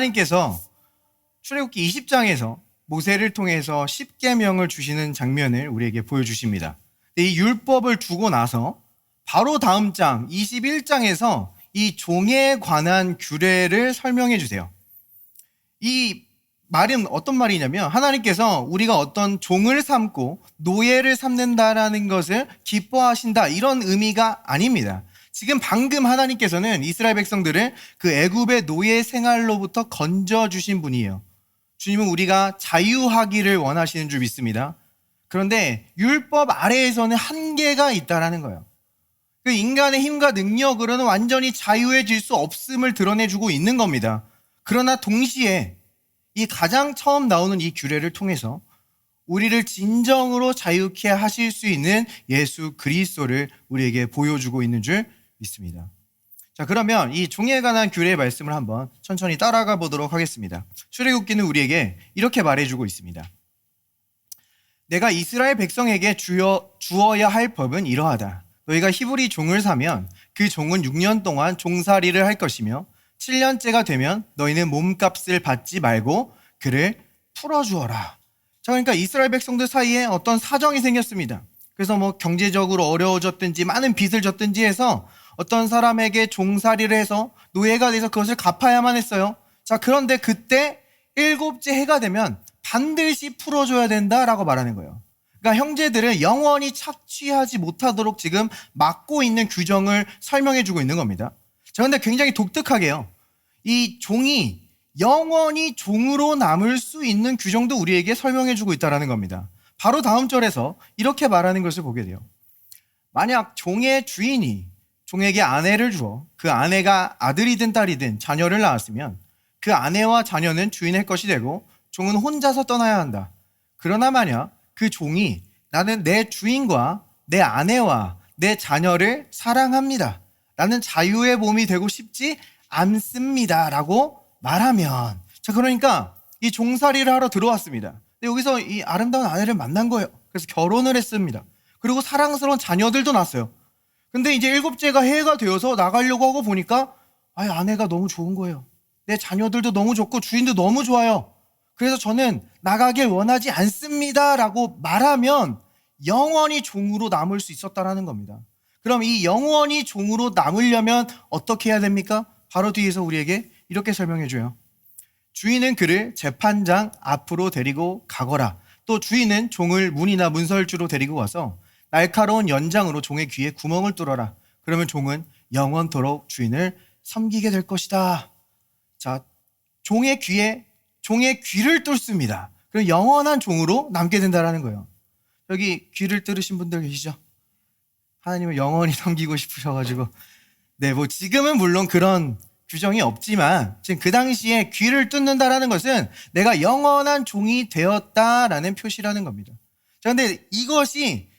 하나님께서 출애굽기 20장에서 모세를 통해서 십계명을 주시는 장면을 우리에게 보여주십니다. 이 율법을 두고 나서 바로 다음 장 21장에서 이 종에 관한 규례를 설명해 주세요. 이 말은 어떤 말이냐면 하나님께서 우리가 어떤 종을 삼고 노예를 삼는다라는 것을 기뻐하신다, 이런 의미가 아닙니다. 지금 방금 하나님께서는 이스라엘 백성들을 그 애굽의 노예 생활로부터 건져주신 분이에요. 주님은 우리가 자유하기를 원하시는 줄 믿습니다. 그런데 율법 아래에서는 한계가 있다라는 거예요. 그 인간의 힘과 능력으로는 완전히 자유해질 수 없음을 드러내주고 있는 겁니다. 그러나 동시에 이 가장 처음 나오는 이 규례를 통해서 우리를 진정으로 자유케 하실 수 있는 예수 그리스도를 우리에게 보여주고 있는 줄 믿습니다. 자, 그러면 이 종에 관한 규례의 말씀을 한번 천천히 따라가 보도록 하겠습니다. 출애굽기는 우리에게 이렇게 말해주고 있습니다. 내가 이스라엘 백성에게 주어야 할 법은 이러하다. 너희가 히브리 종을 사면 그 종은 6년 동안 종살이를 할 것이며 7년째가 되면 너희는 몸값을 받지 말고 그를 풀어주어라. 자, 그러니까 이스라엘 백성들 사이에 어떤 사정이 생겼습니다. 그래서 뭐 경제적으로 어려워졌든지 많은 빚을 졌든지 해서 어떤 사람에게 종살이를 해서 노예가 돼서 그것을 갚아야만 했어요. 자, 그런데 그때 7째 해가 되면 반드시 풀어줘야 된다라고 말하는 거예요. 그러니까 형제들을 영원히 착취하지 못하도록 지금 막고 있는 규정을 설명해주고 있는 겁니다. 자, 근데 굉장히 독특하게요, 이 종이 영원히 종으로 남을 수 있는 규정도 우리에게 설명해주고 있다는 겁니다. 바로 다음 절에서 이렇게 말하는 것을 보게 돼요. 만약 종의 주인이 종에게 아내를 주어 그 아내가 아들이든 딸이든 자녀를 낳았으면 그 아내와 자녀는 주인의 것이 되고 종은 혼자서 떠나야 한다. 그러나 만약 그 종이 나는 내 주인과 내 아내와 내 자녀를 사랑합니다, 나는 자유의 몸이 되고 싶지 않습니다 라고 말하면, 자, 그러니까 이 종살이를 하러 들어왔습니다. 근데 여기서 이 아름다운 아내를 만난 거예요. 그래서 결혼을 했습니다. 그리고 사랑스러운 자녀들도 낳았어요. 근데 이제 7째가 해가 되어서 나가려고 하고 보니까 아내가 너무 좋은 거예요. 내 자녀들도 너무 좋고 주인도 너무 좋아요. 그래서 저는 나가길 원하지 않습니다 라고 말하면 영원히 종으로 남을 수 있었다라는 겁니다. 그럼 이 영원히 종으로 남으려면 어떻게 해야 됩니까? 바로 뒤에서 우리에게 이렇게 설명해 줘요. 주인은 그를 재판장 앞으로 데리고 가거라. 또 주인은 종을 문이나 문설주로 데리고 와서 날카로운 연장으로 종의 귀에 구멍을 뚫어라. 그러면 종은 영원토록 주인을 섬기게 될 것이다. 자, 종의 귀를 뚫습니다. 그럼 영원한 종으로 남게 된다는 거예요. 여기 귀를 뚫으신 분들 계시죠? 하나님을 영원히 섬기고 싶으셔가지고, 네, 뭐 지금은 물론 그런 규정이 없지만 지금 그 당시에 귀를 뚫는다라는 것은 내가 영원한 종이 되었다라는 표시라는 겁니다. 자, 근데 이것이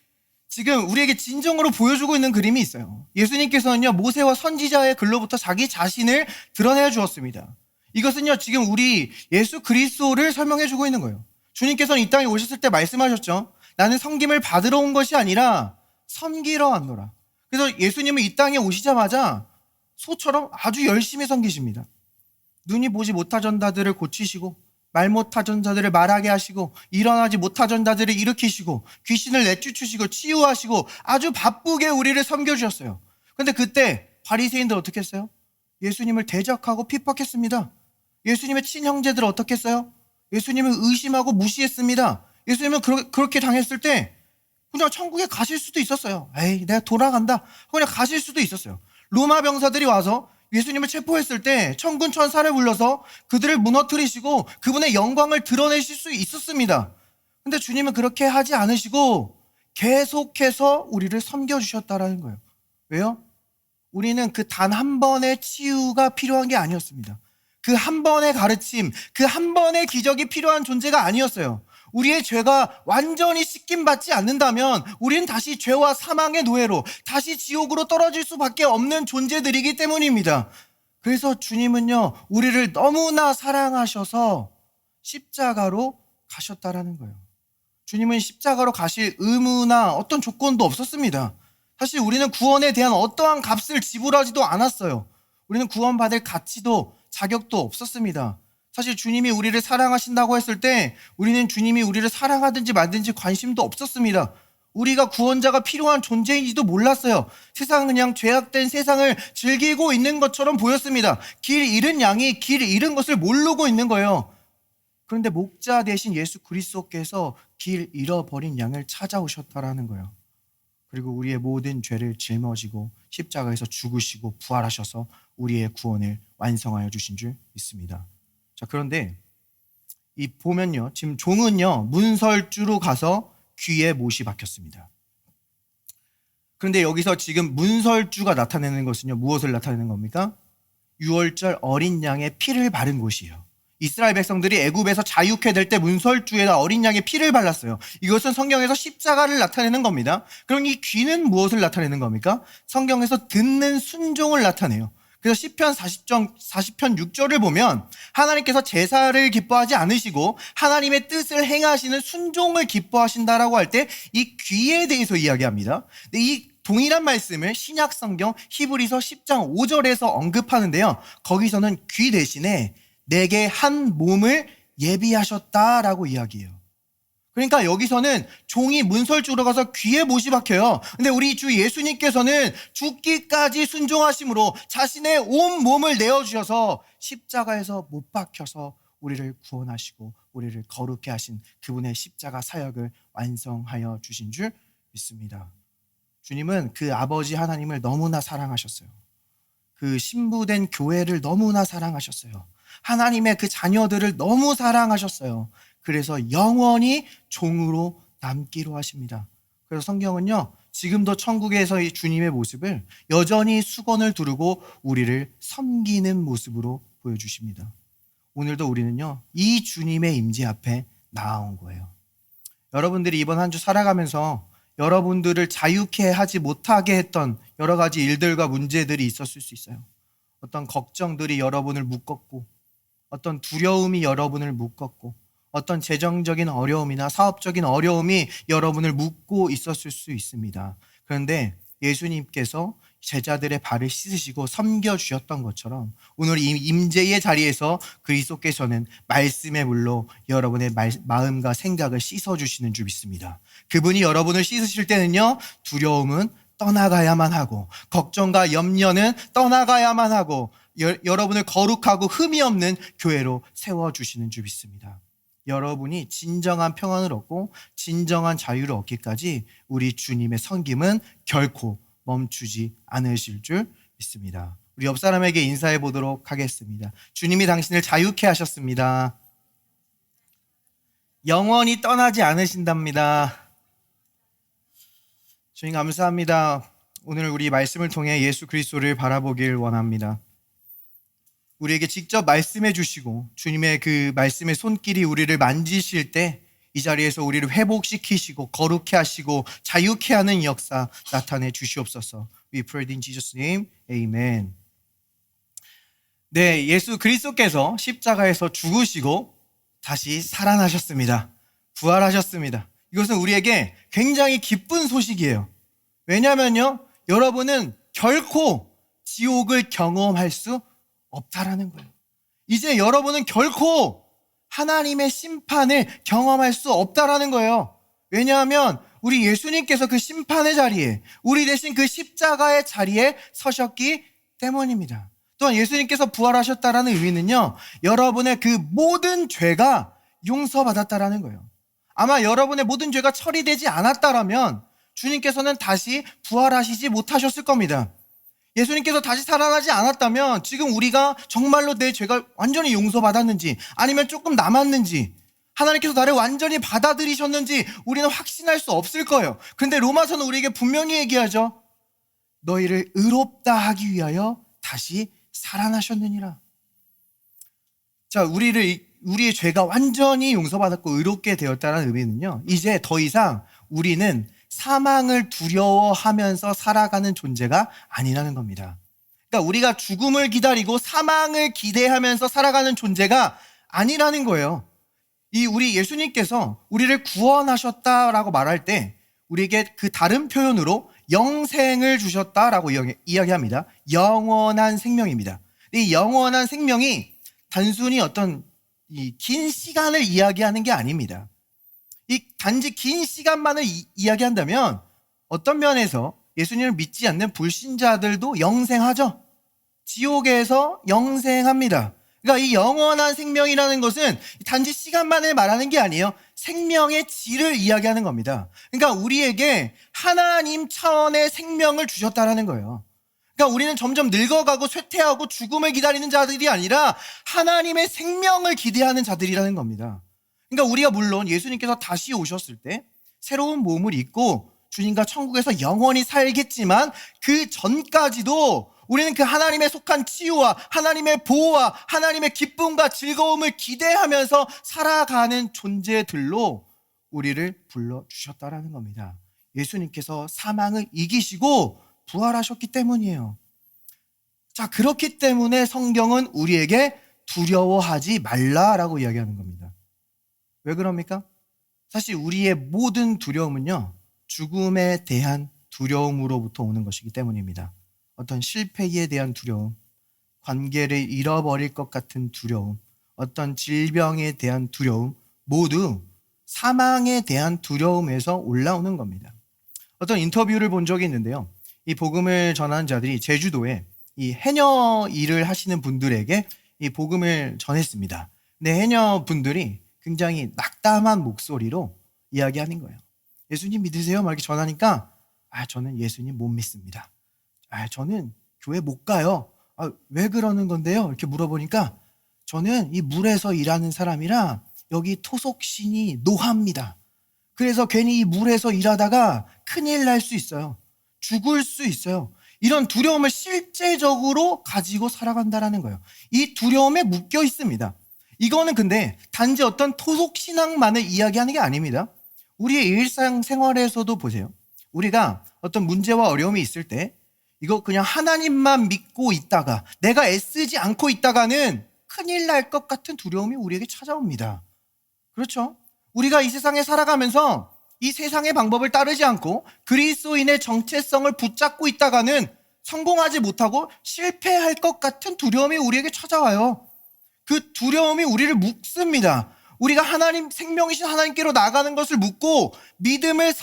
지금 우리에게 진정으로 보여주고 있는 그림이 있어요. 예수님께서는요, 모세와 선지자의 글로부터 자기 자신을 드러내 주었습니다. 이것은요, 지금 우리 예수 그리스도를 설명해 주고 있는 거예요. 주님께서는 이 땅에 오셨을 때 말씀하셨죠. 나는 섬김을 받으러 온 것이 아니라 섬기러 왔노라. 그래서 예수님은 이 땅에 오시자마자 소처럼 아주 열심히 섬기십니다. 눈이 보지 못하던 자들을 고치시고, 말 못하던 자들을 말하게 하시고, 일어나지 못하던 자들을 일으키시고, 귀신을 내쫓으시고, 치유하시고, 아주 바쁘게 우리를 섬겨주셨어요. 근데 그때 바리새인들 어떻게 했어요? 예수님을 대적하고 핍박했습니다. 예수님의 친형제들 어떻게 했어요? 예수님을 의심하고 무시했습니다. 예수님은 그렇게 당했을 때 그냥 천국에 가실 수도 있었어요. 에이, 내가 돌아간다. 그냥 가실 수도 있었어요. 로마 병사들이 와서 예수님을 체포했을 때 천군 천사를 불러서 그들을 무너뜨리시고 그분의 영광을 드러내실 수 있었습니다. 근데 주님은 그렇게 하지 않으시고 계속해서 우리를 섬겨주셨다라는 거예요. 왜요? 우리는 그 단 한 번의 치유가 필요한 게 아니었습니다. 그 한 번의 가르침, 그 한 번의 기적이 필요한 존재가 아니었어요. 우리의 죄가 완전히 씻김받지 않는다면 우리는 다시 죄와 사망의 노예로 다시 지옥으로 떨어질 수밖에 없는 존재들이기 때문입니다. 그래서 주님은요, 우리를 너무나 사랑하셔서 십자가로 가셨다라는 거예요. 주님은 십자가로 가실 의무나 어떤 조건도 없었습니다. 사실 우리는 구원에 대한 어떠한 값을 지불하지도 않았어요. 우리는 구원받을 가치도 자격도 없었습니다. 사실 주님이 우리를 사랑하신다고 했을 때 우리는 주님이 우리를 사랑하든지 말든지 관심도 없었습니다. 우리가 구원자가 필요한 존재인지도 몰랐어요. 세상은 그냥 죄악된 세상을 즐기고 있는 것처럼 보였습니다. 길 잃은 양이 길 잃은 것을 모르고 있는 거예요. 그런데 목자 대신 예수 그리스도께서 길 잃어버린 양을 찾아오셨다라는 거예요. 그리고 우리의 모든 죄를 짊어지고 십자가에서 죽으시고 부활하셔서 우리의 구원을 완성하여 주신 줄 믿습니다. 자, 그런데 이 보면요, 지금 종은요 문설주로 가서 귀에 못이 박혔습니다. 그런데 여기서 지금 문설주가 나타내는 것은요, 무엇을 나타내는 겁니까? 유월절 어린 양의 피를 바른 곳이에요. 이스라엘 백성들이 애굽에서 자유케 될 때 문설주에다 어린 양의 피를 발랐어요. 이것은 성경에서 십자가를 나타내는 겁니다. 그럼 이 귀는 무엇을 나타내는 겁니까? 성경에서 듣는 순종을 나타내요. 그래서 시편 40편 6절을 보면 하나님께서 제사를 기뻐하지 않으시고 하나님의 뜻을 행하시는 순종을 기뻐하신다라고 할 때 이 귀에 대해서 이야기합니다. 근데 이 동일한 말씀을 신약 성경 히브리서 10장 5절에서 언급하는데요. 거기서는 귀 대신에 내게 한 몸을 예비하셨다라고 이야기해요. 그러니까 여기서는 종이 문설주로 가서 귀에 못이 박혀요. 근데 우리 주 예수님께서는 죽기까지 순종하심으로 자신의 온 몸을 내어주셔서 십자가에서 못 박혀서 우리를 구원하시고 우리를 거룩해 하신 그분의 십자가 사역을 완성하여 주신 줄 믿습니다. 주님은 그 아버지 하나님을 너무나 사랑하셨어요. 그 신부된 교회를 너무나 사랑하셨어요. 하나님의 그 자녀들을 너무 사랑하셨어요. 그래서 영원히 종으로 남기로 하십니다. 그래서 성경은요, 지금도 천국에서의 주님의 모습을 여전히 수건을 두르고 우리를 섬기는 모습으로 보여주십니다. 오늘도 우리는요, 이 주님의 임재 앞에 나아온 거예요. 여러분들이 이번 한 주 살아가면서 여러분들을 자유케 하지 못하게 했던 여러 가지 일들과 문제들이 있었을 수 있어요. 어떤 걱정들이 여러분을 묶었고, 어떤 두려움이 여러분을 묶었고, 어떤 재정적인 어려움이나 사업적인 어려움이 여러분을 묶고 있었을 수 있습니다. 그런데 예수님께서 제자들의 발을 씻으시고 섬겨주셨던 것처럼 오늘 이 임재의 자리에서 그리스도께서는 말씀의 물로 여러분의 마음과 생각을 씻어주시는 줄 믿습니다. 그분이 여러분을 씻으실 때는요, 두려움은 떠나가야만 하고 걱정과 염려는 떠나가야만 하고 여러분을 거룩하고 흠이 없는 교회로 세워주시는 줄 믿습니다. 여러분이 진정한 평안을 얻고 진정한 자유를 얻기까지 우리 주님의 섬김은 결코 멈추지 않으실 줄 믿습니다. 우리 옆 사람에게 인사해 보도록 하겠습니다. 주님이 당신을 자유케 하셨습니다. 영원히 떠나지 않으신답니다. 주님 감사합니다. 오늘 우리 말씀을 통해 예수 그리스도를 바라보길 원합니다. 우리에게 직접 말씀해 주시고 주님의 그 말씀의 손길이 우리를 만지실 때 이 자리에서 우리를 회복시키시고 거룩해 하시고 자유케 하는 역사 나타내 주시옵소서. We pray in Jesus' name. Amen. 네, 예수 그리스도께서 십자가에서 죽으시고 다시 살아나셨습니다. 부활하셨습니다. 이것은 우리에게 굉장히 기쁜 소식이에요. 왜냐하면요, 여러분은 결코 지옥을 경험할 수 없다라는 거예요. 이제 여러분은 결코 하나님의 심판을 경험할 수 없다라는 거예요. 왜냐하면 우리 예수님께서 그 심판의 자리에, 우리 대신 그 십자가의 자리에 서셨기 때문입니다. 또한 예수님께서 부활하셨다라는 의미는요, 여러분의 그 모든 죄가 용서받았다라는 거예요. 아마 여러분의 모든 죄가 처리되지 않았다라면 주님께서는 다시 부활하시지 못하셨을 겁니다. 예수님께서 다시 살아나지 않았다면 지금 우리가 정말로 내 죄가 완전히 용서받았는지 아니면 조금 남았는지 하나님께서 나를 완전히 받아들이셨는지 우리는 확신할 수 없을 거예요. 그런데 로마서는 우리에게 분명히 얘기하죠. 너희를 의롭다 하기 위하여 다시 살아나셨느니라. 자, 우리의 죄가 완전히 용서받았고 의롭게 되었다는 의미는요, 이제 더 이상 우리는 사망을 두려워하면서 살아가는 존재가 아니라는 겁니다. 그러니까 우리가 죽음을 기다리고 사망을 기대하면서 살아가는 존재가 아니라는 거예요. 우리 예수님께서 우리를 구원하셨다라고 말할 때 우리에게 그 다른 표현으로 영생을 주셨다라고 이야기합니다. 영원한 생명입니다. 이 영원한 생명이 단순히 어떤 이 긴 시간을 이야기하는 게 아닙니다. 이 단지 긴 시간만을 이야기한다면 어떤 면에서 예수님을 믿지 않는 불신자들도 영생하죠. 지옥에서 영생합니다. 그러니까 이 영원한 생명이라는 것은 단지 시간만을 말하는 게 아니에요. 생명의 질을 이야기하는 겁니다. 그러니까 우리에게 하나님 차원의 생명을 주셨다라는 거예요. 그러니까 우리는 점점 늙어가고 쇠퇴하고 죽음을 기다리는 자들이 아니라 하나님의 생명을 기대하는 자들이라는 겁니다. 그러니까 우리가 물론 예수님께서 다시 오셨을 때 새로운 몸을 입고 주님과 천국에서 영원히 살겠지만 그 전까지도 우리는 그 하나님의 속한 치유와 하나님의 보호와 하나님의 기쁨과 즐거움을 기대하면서 살아가는 존재들로 우리를 불러주셨다라는 겁니다. 예수님께서 사망을 이기시고 부활하셨기 때문이에요. 자, 그렇기 때문에 성경은 우리에게 두려워하지 말라라고 이야기하는 겁니다. 왜 그럽니까? 사실 우리의 모든 두려움은요, 죽음에 대한 두려움으로부터 오는 것이기 때문입니다. 어떤 실패에 대한 두려움, 관계를 잃어버릴 것 같은 두려움, 어떤 질병에 대한 두려움, 모두 사망에 대한 두려움에서 올라오는 겁니다. 어떤 인터뷰를 본 적이 있는데요. 이 복음을 전하는 자들이 제주도에 이 해녀 일을 하시는 분들에게 이 복음을 전했습니다. 근데 해녀 분들이 굉장히 낙담한 목소리로 이야기하는 거예요. 예수님 믿으세요? 막 이렇게 전하니까 저는 예수님 못 믿습니다. 저는 교회 못 가요. 왜 그러는 건데요? 이렇게 물어보니까 저는 이 물에서 일하는 사람이라 여기 토속신이 노합니다. 그래서 괜히 이 물에서 일하다가 큰일 날 수 있어요. 죽을 수 있어요. 이런 두려움을 실제적으로 가지고 살아간다라는 거예요. 이 두려움에 묶여 있습니다. 이거는 근데 단지 어떤 토속신앙만을 이야기하는 게 아닙니다. 우리의 일상생활에서도 보세요. 우리가 어떤 문제와 어려움이 있을 때 이거 그냥 하나님만 믿고 있다가 내가 애쓰지 않고 있다가는 큰일 날 것 같은 두려움이 우리에게 찾아옵니다. 그렇죠? 우리가 이 세상에 살아가면서 이 세상의 방법을 따르지 않고 그리스도인의 정체성을 붙잡고 있다가는 성공하지 못하고 실패할 것 같은 두려움이 우리에게 찾아와요. 그 두려움이 우리를 묶습니다. 우리가 하나님, 생명이신 하나님께로 나가는 것을 묶고 믿음을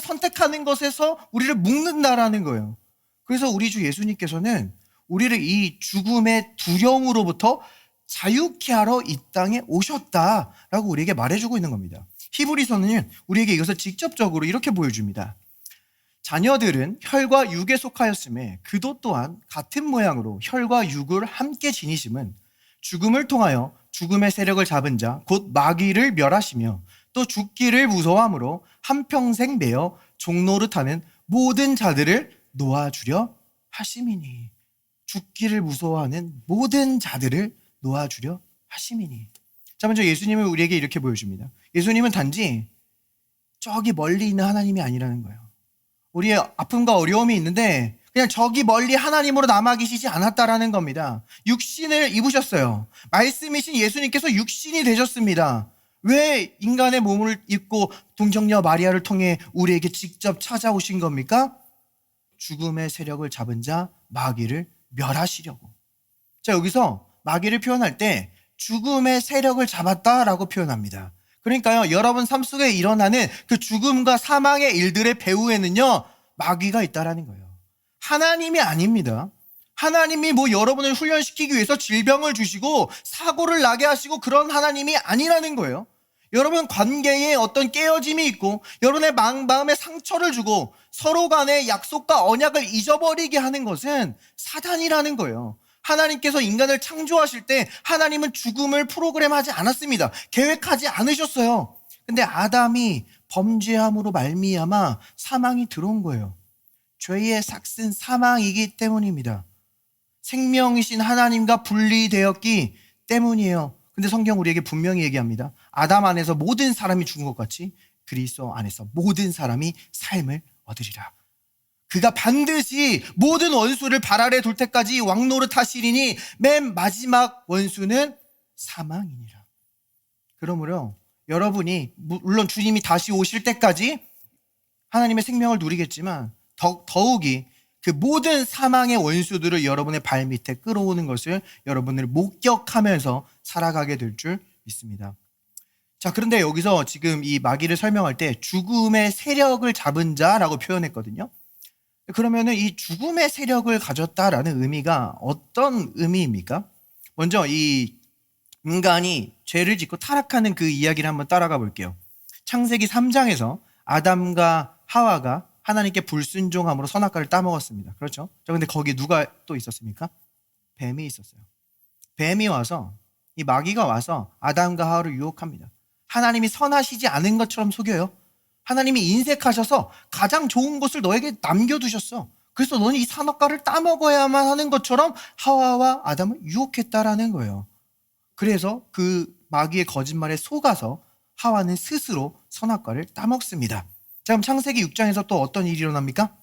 선택하는 것에서 우리를 묶는다라는 거예요. 그래서 우리 주 예수님께서는 우리를 이 죽음의 두려움으로부터 자유케 하러 이 땅에 오셨다라고 우리에게 말해주고 있는 겁니다. 히브리서는 우리에게 이것을 직접적으로 이렇게 보여줍니다. 자녀들은 혈과 육에 속하였음에 그도 또한 같은 모양으로 혈과 육을 함께 지니심은 죽음을 통하여 죽음의 세력을 잡은 자 곧 마귀를 멸하시며 또 죽기를 무서워함으로 한평생 매어 종노릇하는 모든 자들을 놓아주려 하심이니. 죽기를 무서워하는 모든 자들을 놓아주려 하심이니. 자, 먼저 예수님은 우리에게 이렇게 보여줍니다. 예수님은 단지 저기 멀리 있는 하나님이 아니라는 거예요. 우리의 아픔과 어려움이 있는데 그냥 저기 멀리 하나님으로 남아 계시지 않았다라는 겁니다. 육신을 입으셨어요. 말씀이신 예수님께서 육신이 되셨습니다. 왜 인간의 몸을 입고 동정녀 마리아를 통해 우리에게 직접 찾아오신 겁니까? 죽음의 세력을 잡은 자 마귀를 멸하시려고. 자, 여기서 마귀를 표현할 때 죽음의 세력을 잡았다라고 표현합니다. 그러니까요, 여러분 삶 속에 일어나는 그 죽음과 사망의 일들의 배후에는요, 마귀가 있다라는 거예요. 하나님이 아닙니다. 하나님이 여러분을 훈련시키기 위해서 질병을 주시고 사고를 나게 하시고 그런 하나님이 아니라는 거예요. 여러분 관계에 어떤 깨어짐이 있고 여러분의 마음에 상처를 주고 서로 간의 약속과 언약을 잊어버리게 하는 것은 사단이라는 거예요. 하나님께서 인간을 창조하실 때 하나님은 죽음을 프로그램하지 않았습니다. 계획하지 않으셨어요. 근데 아담이 범죄함으로 말미암아 사망이 들어온 거예요. 죄의 삭슨 사망이기 때문입니다. 생명이신 하나님과 분리되었기 때문이에요. 근데 성경 우리에게 분명히 얘기합니다. 아담 안에서 모든 사람이 죽은 것 같이 그리스도 안에서 모든 사람이 삶을 얻으리라. 그가 반드시 모든 원수를 발 아래 둘 때까지 왕노릇 하시리니 맨 마지막 원수는 사망이니라. 그러므로 여러분이 물론 주님이 다시 오실 때까지 하나님의 생명을 누리겠지만 더욱이 그 모든 사망의 원수들을 여러분의 발 밑에 끌어오는 것을 여러분을 목격하면서 살아가게 될 줄 믿습니다. 자, 그런데 여기서 지금 이 마귀를 설명할 때 죽음의 세력을 잡은 자라고 표현했거든요. 그러면은 이 죽음의 세력을 가졌다라는 의미가 어떤 의미입니까? 먼저 이 인간이 죄를 짓고 타락하는 그 이야기를 한번 따라가 볼게요. 창세기 3장에서 아담과 하와가 하나님께 불순종함으로 선악과를 따먹었습니다. 그렇죠? 자, 근데 거기 누가 또 있었습니까? 뱀이 있었어요. 뱀이 와서, 이 마귀가 와서 아담과 하와를 유혹합니다. 하나님이 선하시지 않은 것처럼 속여요. 하나님이 인색하셔서 가장 좋은 것을 너에게 남겨두셨어. 그래서 너는 이 선악과를 따먹어야만 하는 것처럼 하와와 아담을 유혹했다라는 거예요. 그래서 그 마귀의 거짓말에 속아서 하와는 스스로 선악과를 따먹습니다. 자, 그럼 창세기 6장에서 또 어떤 일이 일어납니까?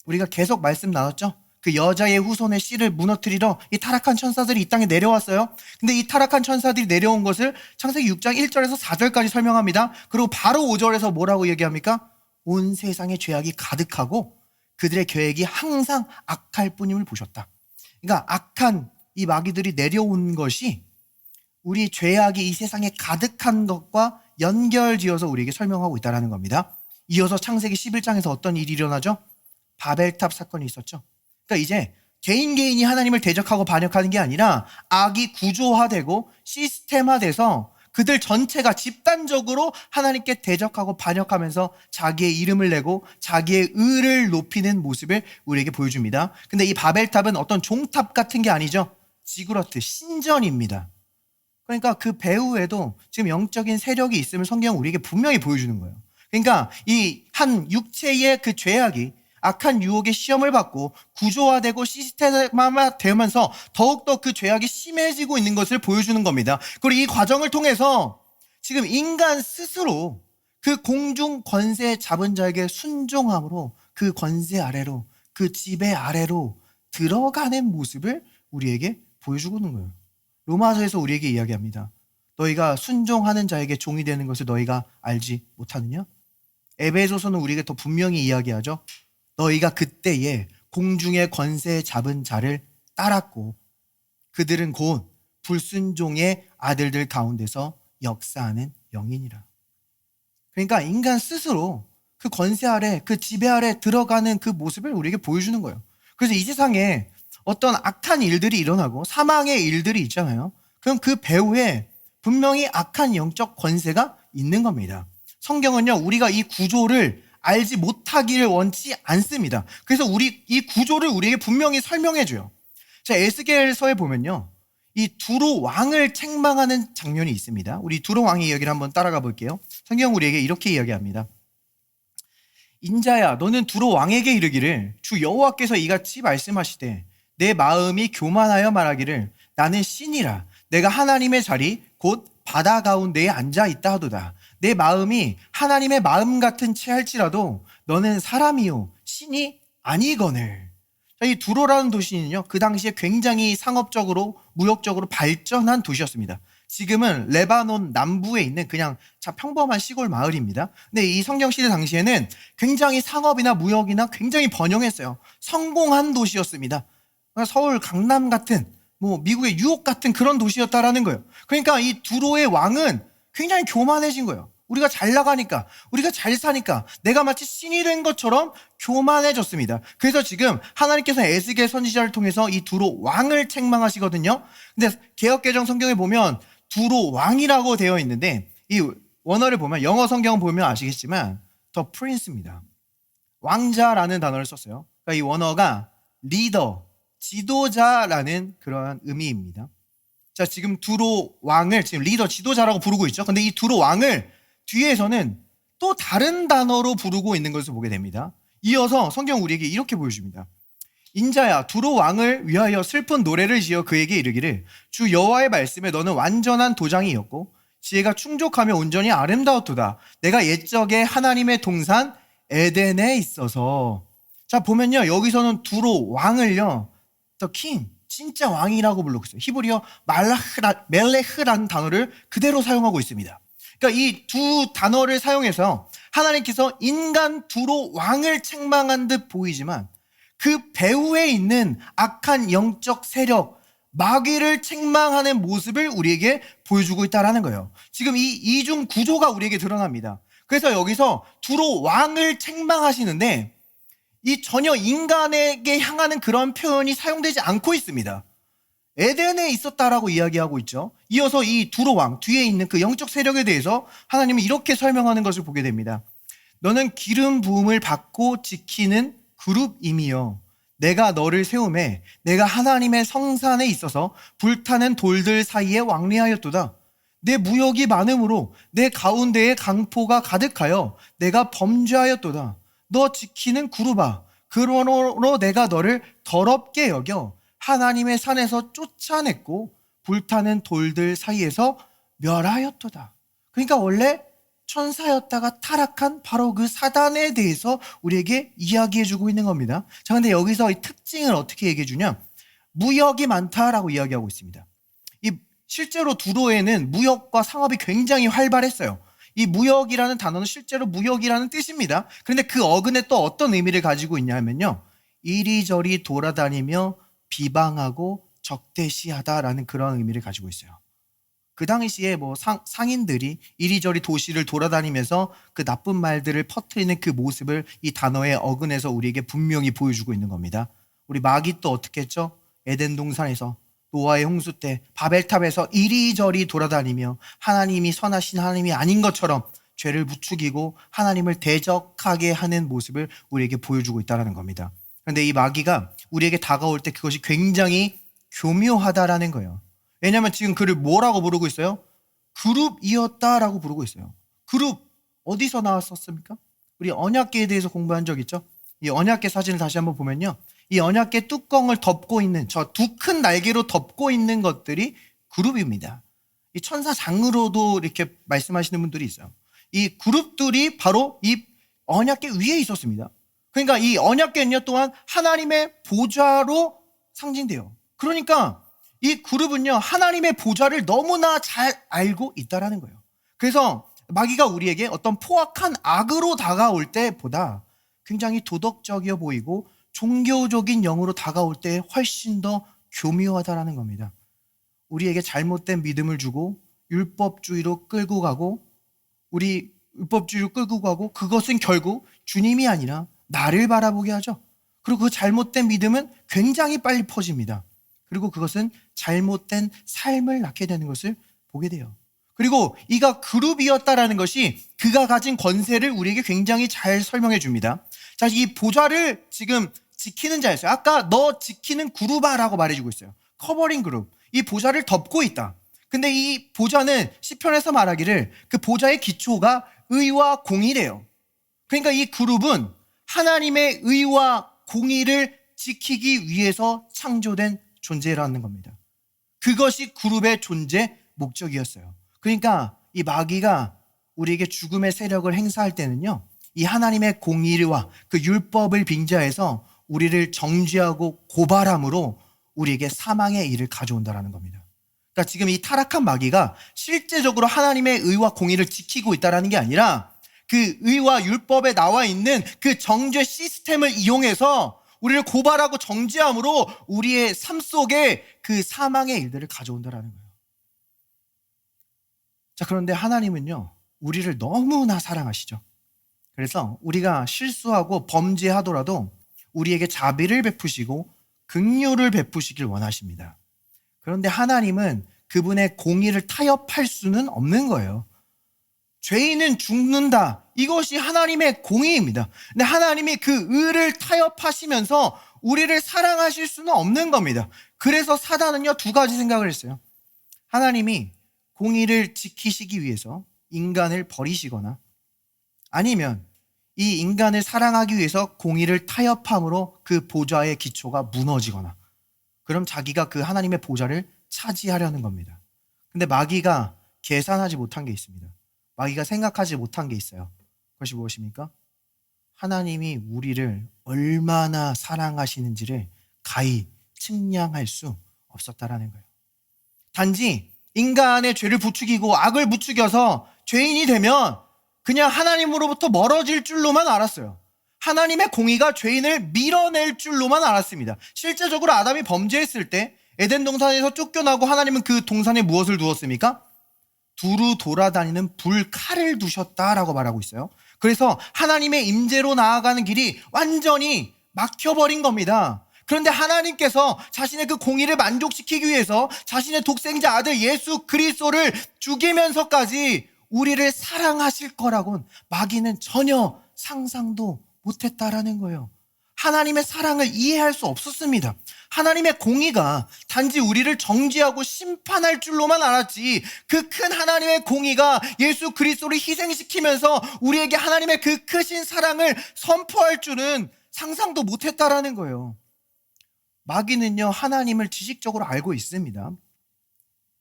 우리가 계속 말씀 나눴죠? 그 여자의 후손의 씨를 무너뜨리러 이 타락한 천사들이 이 땅에 내려왔어요. 근데 이 타락한 천사들이 내려온 것을 창세기 6장 1절에서 4절까지 설명합니다. 그리고 바로 5절에서 뭐라고 얘기합니까? 온 세상에 죄악이 가득하고 그들의 계획이 항상 악할 뿐임을 보셨다. 그러니까 악한 이 마귀들이 내려온 것이 우리 죄악이 이 세상에 가득한 것과 연결지어서 우리에게 설명하고 있다는 겁니다. 이어서 창세기 11장에서 어떤 일이 일어나죠? 바벨탑 사건이 있었죠. 그러니까 이제 개인이 하나님을 대적하고 반역하는 게 아니라 악이 구조화되고 시스템화돼서 그들 전체가 집단적으로 하나님께 대적하고 반역하면서 자기의 이름을 내고 자기의 의를 높이는 모습을 우리에게 보여줍니다. 근데 이 바벨탑은 어떤 종탑 같은 게 아니죠. 지구러트, 신전입니다. 그러니까 그 배후에도 지금 영적인 세력이 있음을 성경은 우리에게 분명히 보여주는 거예요. 그러니까 이 한 육체의 그 죄악이 악한 유혹의 시험을 받고 구조화되고 시스템화되면서 더욱더 그 죄악이 심해지고 있는 것을 보여주는 겁니다. 그리고 이 과정을 통해서 지금 인간 스스로 그 공중 권세 잡은 자에게 순종함으로 그 권세 아래로, 그 지배 아래로 들어가는 모습을 우리에게 보여주고 있는 거예요. 로마서에서 우리에게 이야기합니다. 너희가 순종하는 자에게 종이 되는 것을 너희가 알지 못하느냐? 에베소서는 우리에게 더 분명히 이야기하죠. 너희가 그때에 공중의 권세 잡은 자를 따랐고 그들은 곧 불순종의 아들들 가운데서 역사하는 영이니라. 그러니까 인간 스스로 그 권세 아래, 그 지배 아래 들어가는 그 모습을 우리에게 보여주는 거예요. 그래서 이 세상에 어떤 악한 일들이 일어나고 사망의 일들이 있잖아요. 그럼 그 배후에 분명히 악한 영적 권세가 있는 겁니다. 성경은요, 우리가 이 구조를 알지 못하기를 원치 않습니다. 그래서 이 구조를 우리에게 분명히 설명해줘요. 자, 에스겔서에 보면요, 이 두로 왕을 책망하는 장면이 있습니다. 우리 두로 왕의 이야기를 한번 따라가 볼게요. 성경 우리에게 이렇게 이야기합니다. 인자야, 너는 두로 왕에게 이르기를 주 여호와께서 이같이 말씀하시되 내 마음이 교만하여 말하기를 나는 신이라 내가 하나님의 자리 곧 바다 가운데에 앉아 있다 하도다. 내 마음이 하나님의 마음 같은 채 할지라도 너는 사람이요 신이 아니거늘. 이 두로라는 도시는요, 그 당시에 굉장히 상업적으로 무역적으로 발전한 도시였습니다. 지금은 레바논 남부에 있는 그냥 평범한 시골 마을입니다. 근데 이 성경 시대 당시에는 굉장히 상업이나 무역이나 굉장히 번영했어요. 성공한 도시였습니다. 서울 강남 같은 미국의 뉴욕 같은 그런 도시였다라는 거예요. 그러니까 이 두로의 왕은 굉장히 교만해진 거예요. 우리가 잘 나가니까, 우리가 잘 사니까 내가 마치 신이 된 것처럼 교만해졌습니다. 그래서 지금 하나님께서 에스겔 선지자를 통해서 이 두로 왕을 책망하시거든요. 근데 개역개정 성경에 보면 두로 왕이라고 되어 있는데 이 원어를 보면, 영어 성경을 보면 아시겠지만 The Prince입니다. 왕자라는 단어를 썼어요. 그러니까 이 원어가 리더, 지도자라는 그런 의미입니다. 자, 지금 두로 왕을 지금 리더, 지도자라고 부르고 있죠. 근데 이 두로 왕을 뒤에서는 또 다른 단어로 부르고 있는 것을 보게 됩니다. 이어서 성경 우리에게 이렇게 보여줍니다. 인자야, 두로 왕을 위하여 슬픈 노래를 지어 그에게 이르기를 주 여호와의 말씀에 너는 완전한 도장이었고 지혜가 충족하며 온전히 아름다웠도다. 내가 옛적에 하나님의 동산 에덴에 있어서. 자, 보면요, 여기서는 두로 왕을요, The King, 진짜 왕이라고 부르고 있어요. 히브리어 멜레흐라는 단어를 그대로 사용하고 있습니다. 그러니까 이 두 단어를 사용해서 하나님께서 인간 두로 왕을 책망한 듯 보이지만 그 배후에 있는 악한 영적 세력, 마귀를 책망하는 모습을 우리에게 보여주고 있다는 거예요. 지금 이 이중 구조가 우리에게 드러납니다. 그래서 여기서 두로 왕을 책망하시는데 이 전혀 인간에게 향하는 그런 표현이 사용되지 않고 있습니다. 에덴에 있었다라고 이야기하고 있죠. 이어서 이 두로 왕 뒤에 있는 그 영적 세력에 대해서 하나님은 이렇게 설명하는 것을 보게 됩니다. 너는 기름 부음을 받고 지키는 그룹임이여. 내가 너를 세우매 내가 하나님의 성산에 있어서 불타는 돌들 사이에 왕래하였도다. 내 무역이 많음으로 내 가운데에 강포가 가득하여 내가 범죄하였도다. 너 지키는 그룹아, 그러므로 내가 너를 더럽게 여겨 하나님의 산에서 쫓아냈고 불타는 돌들 사이에서 멸하였도다. 그러니까 원래 천사였다가 타락한 바로 그 사단에 대해서 우리에게 이야기해주고 있는 겁니다. 자, 근데 여기서 이 특징을 어떻게 얘기해주냐? 무역이 많다라고 이야기하고 있습니다. 실제로 두로에는 무역과 상업이 굉장히 활발했어요. 이 무역이라는 단어는 실제로 무역이라는 뜻입니다. 그런데 그 어근에 또 어떤 의미를 가지고 있냐면요, 이리저리 돌아다니며 비방하고 적대시하다라는 그런 의미를 가지고 있어요. 그 당시에 상인들이 이리저리 도시를 돌아다니면서 그 나쁜 말들을 퍼뜨리는 그 모습을 이 단어의 어근에서 우리에게 분명히 보여주고 있는 겁니다. 우리 마귀 또 어떻게 했죠? 에덴 동산에서 노아의 홍수 때 바벨탑에서 이리저리 돌아다니며 하나님이 선하신 하나님이 아닌 것처럼 죄를 부추기고 하나님을 대적하게 하는 모습을 우리에게 보여주고 있다는 겁니다. 그런데 이 마귀가 우리에게 다가올 때 그것이 굉장히 교묘하다라는 거예요. 왜냐하면 지금 그를 뭐라고 부르고 있어요? 그룹이었다라고 부르고 있어요. 그룹 어디서 나왔었습니까? 우리 언약궤에 대해서 공부한 적 있죠? 이 언약궤 사진을 다시 한번 보면요, 이 언약궤 뚜껑을 덮고 있는 저 두 큰 날개로 덮고 있는 것들이 그룹입니다. 이 천사장으로도 이렇게 말씀하시는 분들이 있어요. 이 그룹들이 바로 이 언약궤 위에 있었습니다. 그러니까 이 언약궤는요 또한 하나님의 보좌로 상징돼요. 그러니까 이 그룹은요 하나님의 보좌를 너무나 잘 알고 있다라는 거예요. 그래서 마귀가 우리에게 어떤 포악한 악으로 다가올 때보다 굉장히 도덕적이어 보이고 종교적인 영으로 다가올 때 훨씬 더 교묘하다라는 겁니다. 우리에게 잘못된 믿음을 주고 율법주의로 끌고 가고 그것은 결국 주님이 아니라 나를 바라보게 하죠. 그리고 그 잘못된 믿음은 굉장히 빨리 퍼집니다. 그리고 그것은 잘못된 삶을 낳게 되는 것을 보게 돼요. 그리고 이가 그룹이었다라는 것이 그가 가진 권세를 우리에게 굉장히 잘 설명해 줍니다. 자, 이 보좌를 지금 지키는 자였어요. 아까 너 지키는 그룹아라고 말해주고 있어요. 커버링 그룹. 이 보좌를 덮고 있다. 근데 이 보좌는 시편에서 말하기를 그 보좌의 기초가 의와 공의래요. 그러니까 이 그룹은 하나님의 의와 공의를 지키기 위해서 창조된 존재라는 겁니다. 그것이 그룹의 존재 목적이었어요. 그러니까 이 마귀가 우리에게 죽음의 세력을 행사할 때는요, 이 하나님의 공의와 그 율법을 빙자해서 우리를 정죄하고 고발함으로 우리에게 사망의 일을 가져온다는 겁니다. 그러니까 지금 이 타락한 마귀가 실제적으로 하나님의 의와 공의를 지키고 있다는 게 아니라 그 의와 율법에 나와 있는 그 정죄 시스템을 이용해서 우리를 고발하고 정죄함으로 우리의 삶 속에 그 사망의 일들을 가져온다는 거예요. 자, 그런데 하나님은요, 우리를 너무나 사랑하시죠. 그래서 우리가 실수하고 범죄하더라도 우리에게 자비를 베푸시고 긍휼을 베푸시길 원하십니다. 그런데 하나님은 그분의 공의를 타협할 수는 없는 거예요. 죄인은 죽는다. 이것이 하나님의 공의입니다. 근데 하나님이 그 의를 타협하시면서 우리를 사랑하실 수는 없는 겁니다. 그래서 사단은요, 두 가지 생각을 했어요. 하나님이 공의를 지키시기 위해서 인간을 버리시거나 아니면 이 인간을 사랑하기 위해서 공의를 타협함으로 그 보좌의 기초가 무너지거나 그럼 자기가 그 하나님의 보좌를 차지하려는 겁니다. 근데 마귀가 계산하지 못한 게 있습니다. 마귀가 생각하지 못한 게 있어요. 그것이 무엇입니까? 하나님이 우리를 얼마나 사랑하시는지를 가히 측량할 수 없었다라는 거예요. 단지 인간의 죄를 부추기고 악을 부추겨서 죄인이 되면 그냥 하나님으로부터 멀어질 줄로만 알았어요. 하나님의 공의가 죄인을 밀어낼 줄로만 알았습니다. 실제적으로 아담이 범죄했을 때 에덴 동산에서 쫓겨나고 하나님은 그 동산에 무엇을 두었습니까? 두루 돌아다니는 불칼을 두셨다라고 말하고 있어요. 그래서 하나님의 임재로 나아가는 길이 완전히 막혀버린 겁니다. 그런데 하나님께서 자신의 그 공의를 만족시키기 위해서 자신의 독생자 아들 예수 그리스도를 죽이면서까지 우리를 사랑하실 거라고는 마귀는 전혀 상상도 못했다라는 거예요. 하나님의 사랑을 이해할 수 없었습니다. 하나님의 공의가 단지 우리를 정죄하고 심판할 줄로만 알았지, 그 큰 하나님의 공의가 예수 그리스도를 희생시키면서 우리에게 하나님의 그 크신 사랑을 선포할 줄은 상상도 못했다라는 거예요. 마귀는요, 하나님을 지식적으로 알고 있습니다.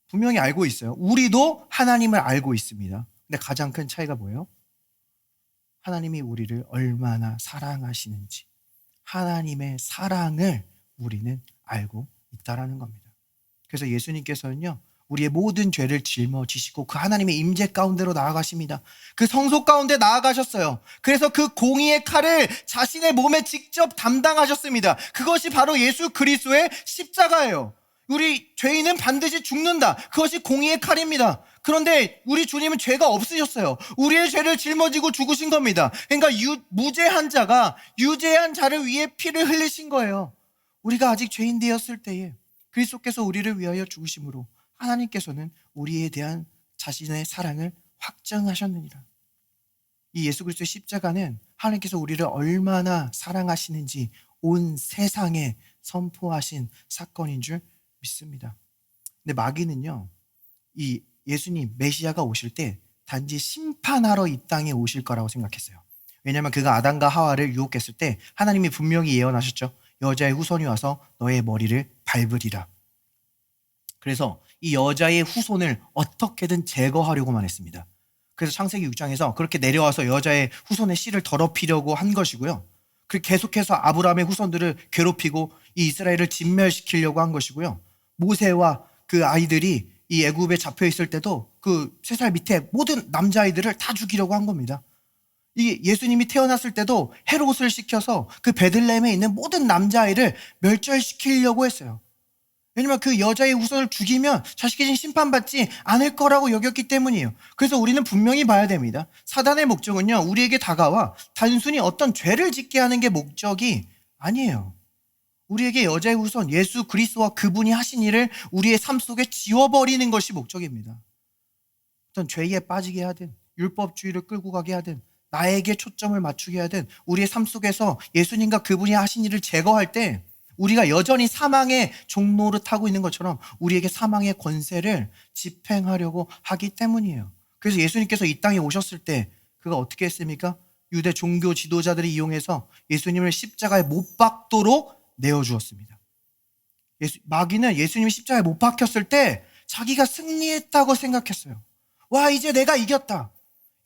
분명히 알고 있어요. 우리도 하나님을 알고 있습니다. 근데 가장 큰 차이가 뭐예요? 하나님이 우리를 얼마나 사랑하시는지, 하나님의 사랑을 우리는 알고 있다라는 겁니다. 그래서 예수님께서는요, 우리의 모든 죄를 짊어지시고 그 하나님의 임재 가운데로 나아가십니다. 그 성소 가운데 나아가셨어요. 그래서 그 공의의 칼을 자신의 몸에 직접 담당하셨습니다. 그것이 바로 예수 그리스도의 십자가예요. 우리 죄인은 반드시 죽는다. 그것이 공의의 칼입니다. 그런데 우리 주님은 죄가 없으셨어요. 우리의 죄를 짊어지고 죽으신 겁니다. 그러니까 무죄한 자가 유죄한 자를 위해 피를 흘리신 거예요. 우리가 아직 죄인 되었을 때에 그리스도께서 우리를 위하여 죽으심으로 하나님께서는 우리에 대한 자신의 사랑을 확증하셨느니라. 이 예수 그리스도의 십자가는 하나님께서 우리를 얼마나 사랑하시는지 온 세상에 선포하신 사건인 줄 믿습니다. 근데 마귀는요, 이 예수님 메시아가 오실 때 단지 심판하러 이 땅에 오실 거라고 생각했어요. 왜냐하면 그가 아담과 하와를 유혹했을 때 하나님이 분명히 예언하셨죠. 여자의 후손이 와서 너의 머리를 밟으리라. 그래서 이 여자의 후손을 어떻게든 제거하려고만 했습니다. 그래서 창세기 6장에서 그렇게 내려와서 여자의 후손의 씨를 더럽히려고 한 것이고요. 그리고 계속해서 아브라함의 후손들을 괴롭히고 이 이스라엘을 진멸시키려고 한 것이고요. 모세와 그 아이들이 이 애굽에 잡혀 있을 때도 그 3살 밑에 모든 남자아이들을 다 죽이려고 한 겁니다. 이 예수님이 태어났을 때도 헤롯을 시켜서 그 베들레헴에 있는 모든 남자아이를 멸절시키려고 했어요. 왜냐면 그 여자의 후손을 죽이면 자식이 심판받지 않을 거라고 여겼기 때문이에요. 그래서 우리는 분명히 봐야 됩니다. 사단의 목적은요, 우리에게 다가와 단순히 어떤 죄를 짓게 하는 게 목적이 아니에요. 우리에게 여자의 후손 예수 그리스도와 그분이 하신 일을 우리의 삶 속에 지워버리는 것이 목적입니다. 어떤 죄에 빠지게 하든 율법주의를 끌고 가게 하든 나에게 초점을 맞추게 하든 우리의 삶 속에서 예수님과 그분이 하신 일을 제거할 때 우리가 여전히 사망의 종로를 타고 있는 것처럼 우리에게 사망의 권세를 집행하려고 하기 때문이에요. 그래서 예수님께서 이 땅에 오셨을 때 그가 어떻게 했습니까? 유대 종교 지도자들을 이용해서 예수님을 십자가에 못 박도록 내어주었습니다. 마귀는 예수님이 십자가에 못 박혔을 때 자기가 승리했다고 생각했어요. 와, 이제 내가 이겼다.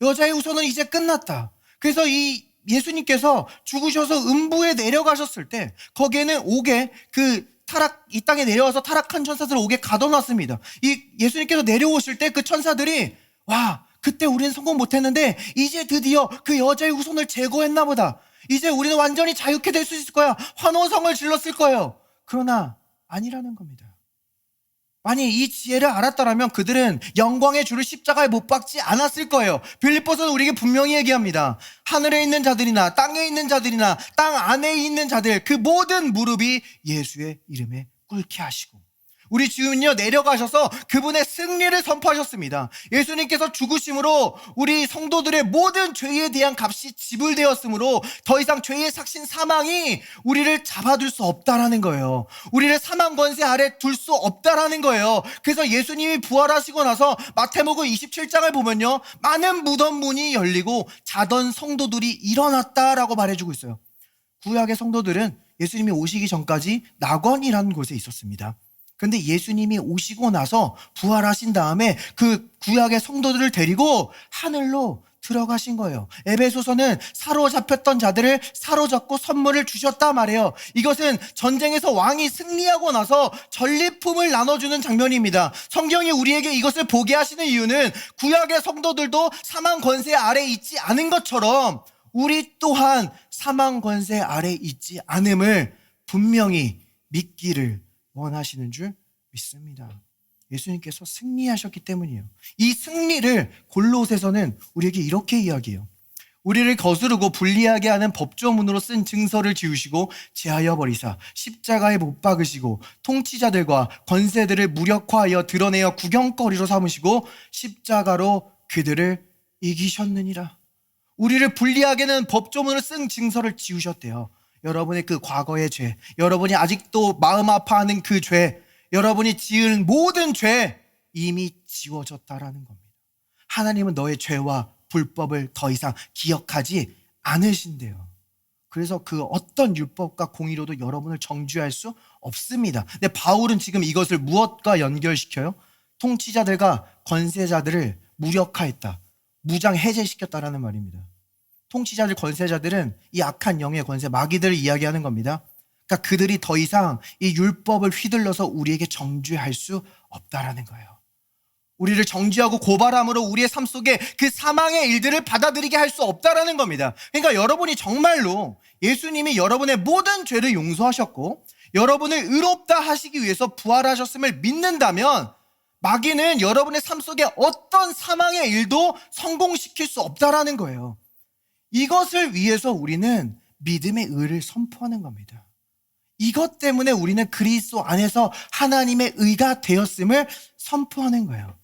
여자의 후손은 이제 끝났다. 그래서 이 예수님께서 죽으셔서 음부에 내려가셨을 때 거기에는 옥에 이 땅에 내려와서 타락한 천사들을 옥에 가둬놨습니다. 이 예수님께서 내려오실 때 그 천사들이 와, 그때 우리는 성공 못했는데 이제 드디어 그 여자의 후손을 제거했나 보다. 이제 우리는 완전히 자유케 될 수 있을 거야. 환호성을 질렀을 거예요. 그러나 아니라는 겁니다. 만약 이 지혜를 알았더라면 그들은 영광의 주를 십자가에 못 박지 않았을 거예요. 빌립보서는 우리에게 분명히 얘기합니다. 하늘에 있는 자들이나 땅에 있는 자들이나 땅 안에 있는 자들 그 모든 무릎이 예수의 이름에 꿇게 하시고, 우리 주님은요 내려가셔서 그분의 승리를 선포하셨습니다. 예수님께서 죽으심으로 우리 성도들의 모든 죄에 대한 값이 지불되었으므로 더 이상 죄의 삭신 사망이 우리를 잡아둘 수 없다라는 거예요. 우리를 사망 권세 아래 둘 수 없다라는 거예요. 그래서 예수님이 부활하시고 나서 마태복음 27장을 보면요, 많은 무덤 문이 열리고 자던 성도들이 일어났다라고 말해주고 있어요. 구약의 성도들은 예수님이 오시기 전까지 낙원이라는 곳에 있었습니다. 그런데 예수님이 오시고 나서 부활하신 다음에 그 구약의 성도들을 데리고 하늘로 들어가신 거예요. 에베소서는 사로잡혔던 자들을 사로잡고 선물을 주셨다 말해요. 이것은 전쟁에서 왕이 승리하고 나서 전리품을 나눠주는 장면입니다. 성경이 우리에게 이것을 보게 하시는 이유는 구약의 성도들도 사망 권세 아래 있지 않은 것처럼 우리 또한 사망 권세 아래 있지 않음을 분명히 믿기를 원하시는 줄 믿습니다. 예수님께서 승리하셨기 때문이에요. 이 승리를 골로새서는 우리에게 이렇게 이야기해요. 우리를 거스르고 불리하게 하는 법조문으로 쓴 증서를 지우시고 제하여 버리사 십자가에 못 박으시고 통치자들과 권세들을 무력화하여 드러내어 구경거리로 삼으시고 십자가로 그들을 이기셨느니라. 우리를 불리하게 하는 법조문을 쓴 증서를 지우셨대요. 여러분의 그 과거의 죄, 여러분이 아직도 마음 아파하는 그 죄, 여러분이 지은 모든 죄 이미 지워졌다라는 겁니다. 하나님은 너의 죄와 불법을 더 이상 기억하지 않으신대요. 그래서 그 어떤 율법과 공의로도 여러분을 정죄할 수 없습니다. 근데 바울은 지금 이것을 무엇과 연결시켜요? 통치자들과 권세자들을 무력화했다, 무장 해제시켰다라는 말입니다. 통치자들, 권세자들은 이 악한 영의 권세, 마귀들을 이야기하는 겁니다. 그러니까 그들이 더 이상 이 율법을 휘둘러서 우리에게 정죄할 수 없다라는 거예요. 우리를 정죄하고 고발함으로 우리의 삶 속에 그 사망의 일들을 받아들이게 할 수 없다라는 겁니다. 그러니까 여러분이 정말로 예수님이 여러분의 모든 죄를 용서하셨고 여러분을 의롭다 하시기 위해서 부활하셨음을 믿는다면 마귀는 여러분의 삶 속에 어떤 사망의 일도 성공시킬 수 없다라는 거예요. 이것을 위해서 우리는 믿음의 의를 선포하는 겁니다. 이것 때문에 우리는 그리스도 안에서 하나님의 의가 되었음을 선포하는 거예요.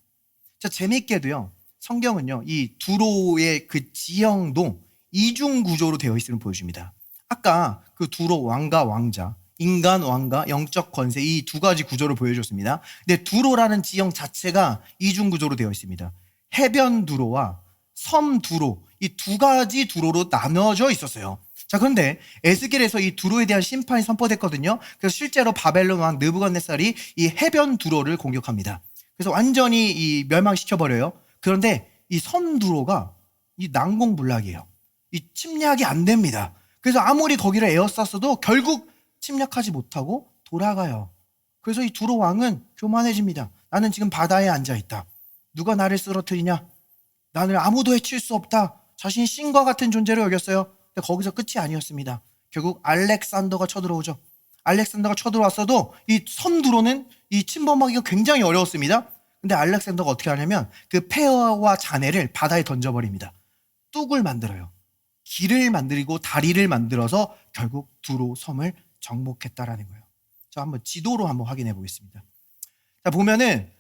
자, 재밌게도요, 성경은요, 이 두로의 그 지형도 이중 구조로 되어 있음을 보여줍니다. 아까 그 두로 왕과 왕자, 인간 왕과 영적 권세, 이 두 가지 구조를 보여줬습니다. 근데 두로라는 지형 자체가 이중 구조로 되어 있습니다. 해변 두로와 섬 두로, 이 두 가지 두로로 나눠져 있었어요. 자, 그런데 에스겔에서 이 두로에 대한 심판이 선포됐거든요. 그래서 실제로 바벨론 왕 느부갓네살이 이 해변 두로를 공격합니다. 그래서 완전히 이 멸망시켜버려요. 그런데 이 섬 두로가 이 난공불락이에요. 이 침략이 안 됩니다. 그래서 아무리 거기를 에워쌌어도 결국 침략하지 못하고 돌아가요. 그래서 이 두로 왕은 교만해집니다. 나는 지금 바다에 앉아있다. 누가 나를 쓰러뜨리냐? 나를 아무도 해칠 수 없다. 자신이 신과 같은 존재로 여겼어요. 근데 거기서 끝이 아니었습니다. 결국 알렉산더가 쳐들어오죠. 알렉산더가 쳐들어왔어도 이 섬 두로는 이 침범하기가 굉장히 어려웠습니다. 근데 알렉산더가 어떻게 하냐면 그 폐허와 잔해를 바다에 던져버립니다. 뚝을 만들어요. 길을 만들고 다리를 만들어서 결국 두로 섬을 정복했다라는 거예요. 자, 한번 지도로 한번 확인해 보겠습니다. 자, 보면은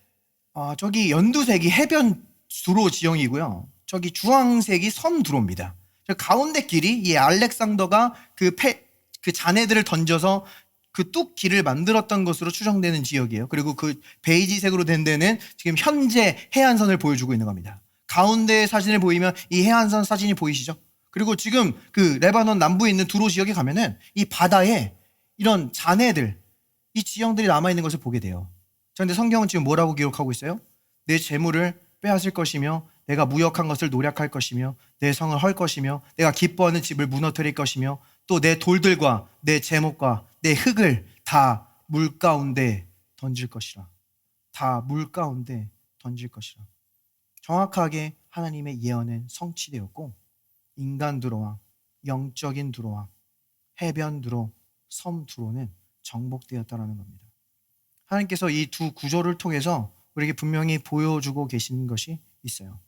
저기 연두색이 해변 두로 지형이고요. 저기 주황색이 섬 두로입니다. 가운데 길이 이 알렉산더가 그 잔해들을 던져서 그 뚝 길을 만들었던 것으로 추정되는 지역이에요. 그리고 그 베이지색으로 된 데는 지금 현재 해안선을 보여주고 있는 겁니다. 가운데 사진을 보이면 이 해안선 사진이 보이시죠? 그리고 지금 그 레바논 남부에 있는 두로 지역에 가면은 이 바다에 이런 잔해들, 이 지형들이 남아있는 것을 보게 돼요. 그런데 성경은 지금 뭐라고 기록하고 있어요? 내 재물을 빼앗을 것이며 내가 무역한 것을 노략할 것이며 내 성을 헐 것이며 내가 기뻐하는 집을 무너뜨릴 것이며 또 내 돌들과 내 제목과 내 흙을 다 물 가운데 던질 것이라. 다 물 가운데 던질 것이라. 정확하게 하나님의 예언은 성취되었고 인간 두로와 영적인 두로와 해변 두로, 섬 두로는 정복되었다는 겁니다. 하나님께서 이 두 구조를 통해서 우리에게 분명히 보여주고 계신 것이 있어요.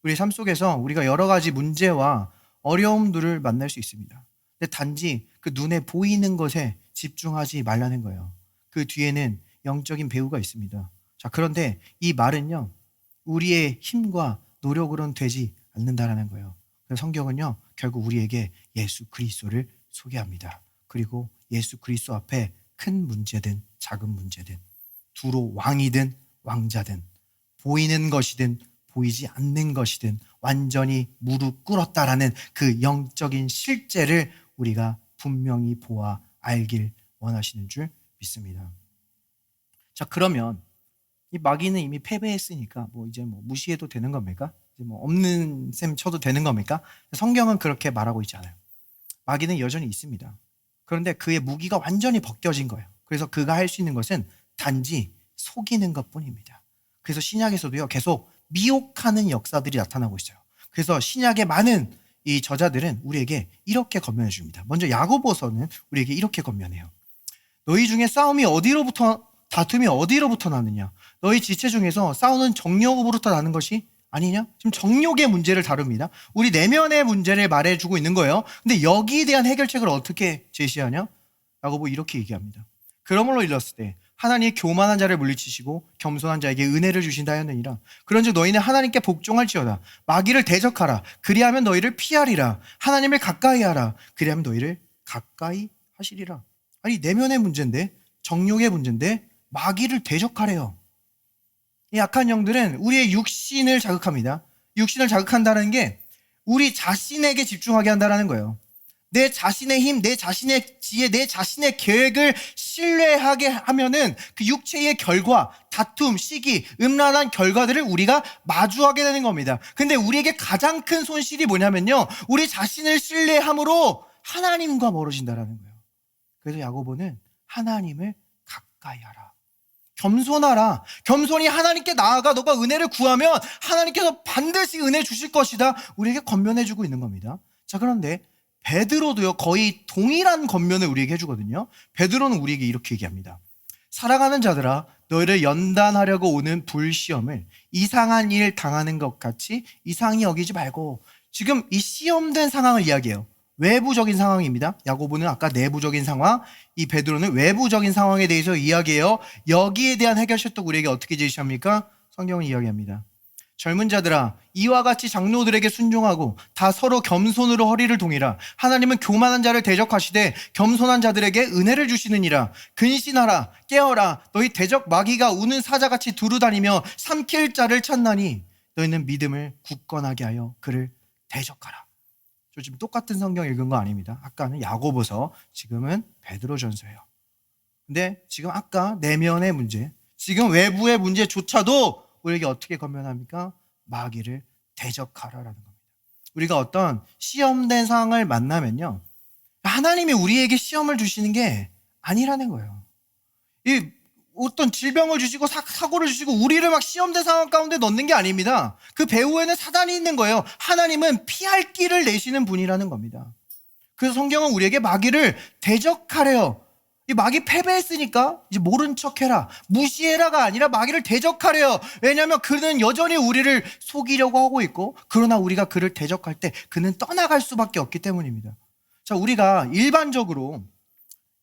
우리 삶 속에서 우리가 여러 가지 문제와 어려움들을 만날 수 있습니다. 근데 단지 그 눈에 보이는 것에 집중하지 말라는 거예요. 그 뒤에는 영적인 배후가 있습니다. 자, 그런데 이 말은요, 우리의 힘과 노력으로는 되지 않는다라는 거예요. 그래서 성경은요, 결국 우리에게 예수 그리스도를 소개합니다. 그리고 예수 그리스도 앞에 큰 문제든 작은 문제든 두로 왕이든 왕자든 보이는 것이든 보이지 않는 것이든 완전히 무릎 꿇었다라는 그 영적인 실제를 우리가 분명히 보아 알길 원하시는 줄 믿습니다. 자, 그러면 이 마귀는 이미 패배했으니까 이제 무시해도 되는 겁니까? 이제 없는 셈 쳐도 되는 겁니까? 성경은 그렇게 말하고 있지 않아요. 마귀는 여전히 있습니다. 그런데 그의 무기가 완전히 벗겨진 거예요. 그래서 그가 할 수 있는 것은 단지 속이는 것뿐입니다. 그래서 신약에서도요, 계속 미혹하는 역사들이 나타나고 있어요. 그래서 신약의 많은 이 저자들은 우리에게 이렇게 권면해 줍니다. 먼저 야고보서는 우리에게 이렇게 권면해요. 너희 중에 다툼이 어디로부터 나느냐? 너희 지체 중에서 싸우는 정욕으로부터 나는 것이 아니냐? 지금 정욕의 문제를 다룹니다. 우리 내면의 문제를 말해주고 있는 거예요. 근데 여기에 대한 해결책을 어떻게 제시하냐? 야고보 이렇게 얘기합니다. 그러므로 일렀을 때 하나님이 교만한 자를 물리치시고 겸손한 자에게 은혜를 주신다 하였느니라. 그런즉 너희는 하나님께 복종할지어다. 마귀를 대적하라. 그리하면 너희를 피하리라. 하나님을 가까이 하라. 그리하면 너희를 가까이 하시리라. 아니, 내면의 문제인데, 정욕의 문제인데 마귀를 대적하래요. 이 약한 영들은 우리의 육신을 자극합니다. 육신을 자극한다는 게 우리 자신에게 집중하게 한다는 거예요. 내 자신의 힘, 내 자신의 지혜, 내 자신의 계획을 신뢰하게 하면은 그 육체의 결과, 다툼, 시기, 음란한 결과들을 우리가 마주하게 되는 겁니다. 근데 우리에게 가장 큰 손실이 뭐냐면요, 우리 자신을 신뢰함으로 하나님과 멀어진다라는 거예요. 그래서 야고보는 하나님을 가까이 하라. 겸손하라. 겸손히 하나님께 나아가 너가 은혜를 구하면 하나님께서 반드시 은혜 주실 것이다. 우리에게 권면해주고 있는 겁니다. 자, 그런데 베드로도요, 거의 동일한 권면을 우리에게 해주거든요. 베드로는 우리에게 이렇게 얘기합니다. 사랑하는 자들아, 너희를 연단하려고 오는 불시험을 이상한 일 당하는 것 같이 이상히 여기지 말고. 지금 이 시험된 상황을 이야기해요. 외부적인 상황입니다. 야고보는 아까 내부적인 상황, 이 베드로는 외부적인 상황에 대해서 이야기해요. 여기에 대한 해결책도 우리에게 어떻게 제시합니까? 성경은 이야기합니다. 젊은 자들아, 이와 같이 장로들에게 순종하고 다 서로 겸손으로 허리를 동이라. 하나님은 교만한 자를 대적하시되 겸손한 자들에게 은혜를 주시느니라. 근신하라, 깨어라. 너희 대적 마귀가 우는 사자같이 두루다니며 삼킬 자를 찾나니 너희는 믿음을 굳건하게 하여 그를 대적하라. 저 지금 똑같은 성경 읽은 거 아닙니다. 아까는 야고보서, 지금은 베드로전서예요. 근데 지금 아까 내면의 문제, 지금 외부의 문제조차도 우리에게 어떻게 권면합니까? 마귀를 대적하라라는 겁니다. 우리가 어떤 시험된 상황을 만나면요, 하나님이 우리에게 시험을 주시는 게 아니라는 거예요. 이 어떤 질병을 주시고 사고를 주시고 우리를 막 시험된 상황 가운데 넣는 게 아닙니다. 그 배후에는 사단이 있는 거예요. 하나님은 피할 길을 내시는 분이라는 겁니다. 그래서 성경은 우리에게 마귀를 대적하래요. 이 마귀 패배했으니까 이제 모른 척해라, 무시해라가 아니라 마귀를 대적하래요. 왜냐하면 그는 여전히 우리를 속이려고 하고 있고, 그러나 우리가 그를 대적할 때 그는 떠나갈 수밖에 없기 때문입니다. 자, 우리가 일반적으로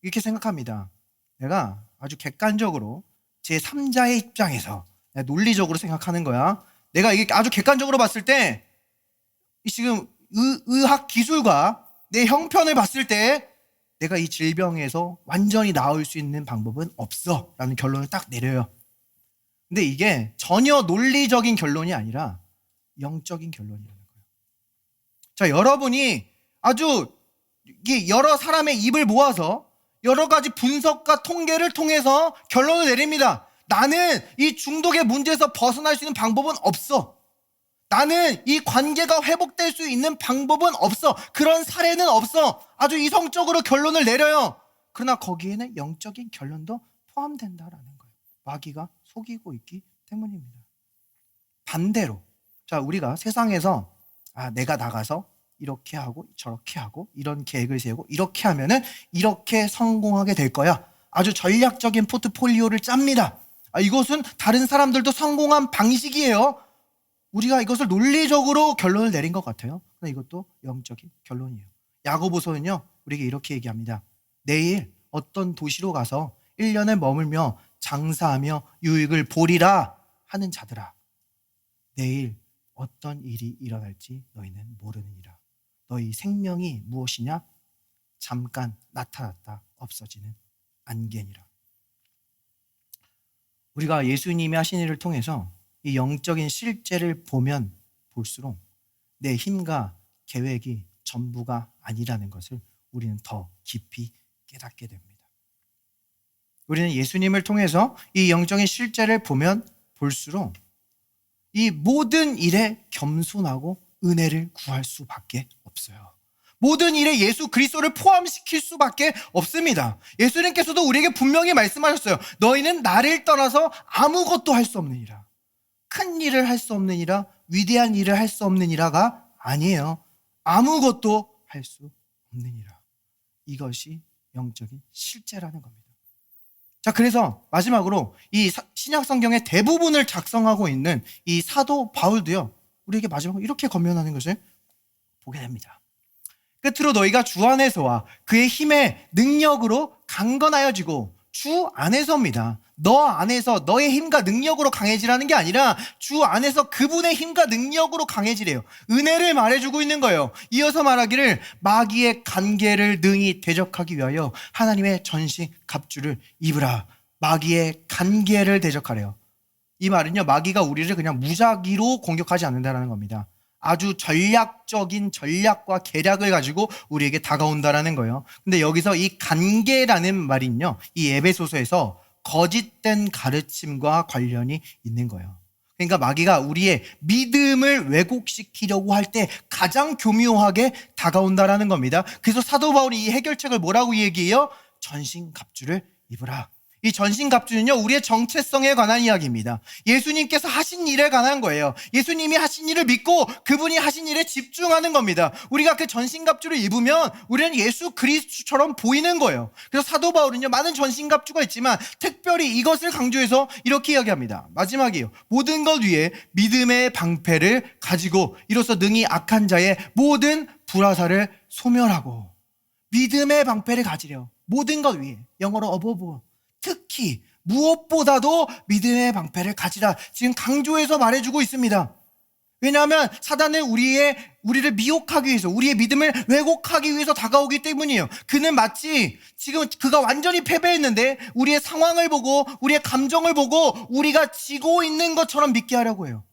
이렇게 생각합니다. 내가 아주 객관적으로 제3자의 입장에서 논리적으로 생각하는 거야. 내가 이게 아주 객관적으로 봤을 때 지금 의학 기술과 내 형편을 봤을 때 내가 이 질병에서 완전히 나을 수 있는 방법은 없어 라는 결론을 딱 내려요. 근데 이게 전혀 논리적인 결론이 아니라 영적인 결론이라는 거예요. 자, 여러분이 아주 여러 사람의 입을 모아서 여러 가지 분석과 통계를 통해서 결론을 내립니다. 나는 이 중독의 문제에서 벗어날 수 있는 방법은 없어. 나는 이 관계가 회복될 수 있는 방법은 없어. 그런 사례는 없어. 아주 이성적으로 결론을 내려요. 그러나 거기에는 영적인 결론도 포함된다라는 거예요. 마귀가 속이고 있기 때문입니다. 반대로, 자, 우리가 세상에서 내가 나가서 이렇게 하고 저렇게 하고 이런 계획을 세우고 이렇게 하면은 이렇게 성공하게 될 거야. 아주 전략적인 포트폴리오를 짭니다. 이것은 다른 사람들도 성공한 방식이에요. 우리가 이것을 논리적으로 결론을 내린 것 같아요. 그런데 이것도 영적인 결론이에요. 야고보서는요, 우리에게 이렇게 얘기합니다. 내일 어떤 도시로 가서 1년을 머물며 장사하며 유익을 보리라 하는 자들아, 내일 어떤 일이 일어날지 너희는 모르느니라. 너희 생명이 무엇이냐? 잠깐 나타났다 없어지는 안개니라. 우리가 예수님이 하신 일을 통해서 이 영적인 실제를 보면 볼수록 내 힘과 계획이 전부가 아니라는 것을 우리는 더 깊이 깨닫게 됩니다. 우리는 예수님을 통해서 이 영적인 실제를 보면 볼수록 이 모든 일에 겸손하고 은혜를 구할 수밖에 없어요. 모든 일에 예수 그리스도를 포함시킬 수밖에 없습니다. 예수님께서도 우리에게 분명히 말씀하셨어요. 너희는 나를 떠나서 아무것도 할 수 없느니라. 큰 일을 할 수 없느니라, 위대한 일을 할 수 없느니라가 아니에요. 아무것도 할 수 없느니라. 이것이 영적인 실제라는 겁니다. 자, 그래서 마지막으로 이 신약 성경의 대부분을 작성하고 있는 이 사도 바울도요, 우리에게 마지막으로 이렇게 권면하는 것을 보게 됩니다. 끝으로 너희가 주 안에서와 그의 힘의 능력으로 강건하여지고, 주 안에서입니다. 너 안에서 너의 힘과 능력으로 강해지라는 게 아니라 주 안에서 그분의 힘과 능력으로 강해지래요. 은혜를 말해주고 있는 거예요. 이어서 말하기를 마귀의 간계를 능히 대적하기 위하여 하나님의 전신 갑주를 입으라. 마귀의 간계를 대적하래요. 이 말은요, 마귀가 우리를 그냥 무작위로 공격하지 않는다는 겁니다. 아주 전략적인 전략과 계략을 가지고 우리에게 다가온다라는 거예요. 근데 여기서 이 간계라는 말은요, 이 에베소서에서 거짓된 가르침과 관련이 있는 거예요. 그러니까 마귀가 우리의 믿음을 왜곡시키려고 할 때 가장 교묘하게 다가온다라는 겁니다. 그래서 사도 바울이 이 해결책을 뭐라고 얘기해요? 전신갑주를 입으라. 이 전신갑주는요, 우리의 정체성에 관한 이야기입니다. 예수님께서 하신 일에 관한 거예요. 예수님이 하신 일을 믿고 그분이 하신 일에 집중하는 겁니다. 우리가 그 전신갑주를 입으면 우리는 예수 그리스도처럼 보이는 거예요. 그래서 사도 바울은요, 많은 전신갑주가 있지만 특별히 이것을 강조해서 이렇게 이야기합니다. 마지막이에요. 모든 것 위에 믿음의 방패를 가지고 이로써 능히 악한 자의 모든 불화살을 소멸하고. 믿음의 방패를 가지려. 모든 것 위에. 영어로 above. 특히 무엇보다도 믿음의 방패를 가지라. 지금 강조해서 말해주고 있습니다. 왜냐하면 사단은 우리를 미혹하기 위해서, 우리의 믿음을 왜곡하기 위해서 다가오기 때문이에요. 그는 마치 지금 그가 완전히 패배했는데 우리의 상황을 보고 우리의 감정을 보고 우리가 지고 있는 것처럼 믿게 하려고 해요.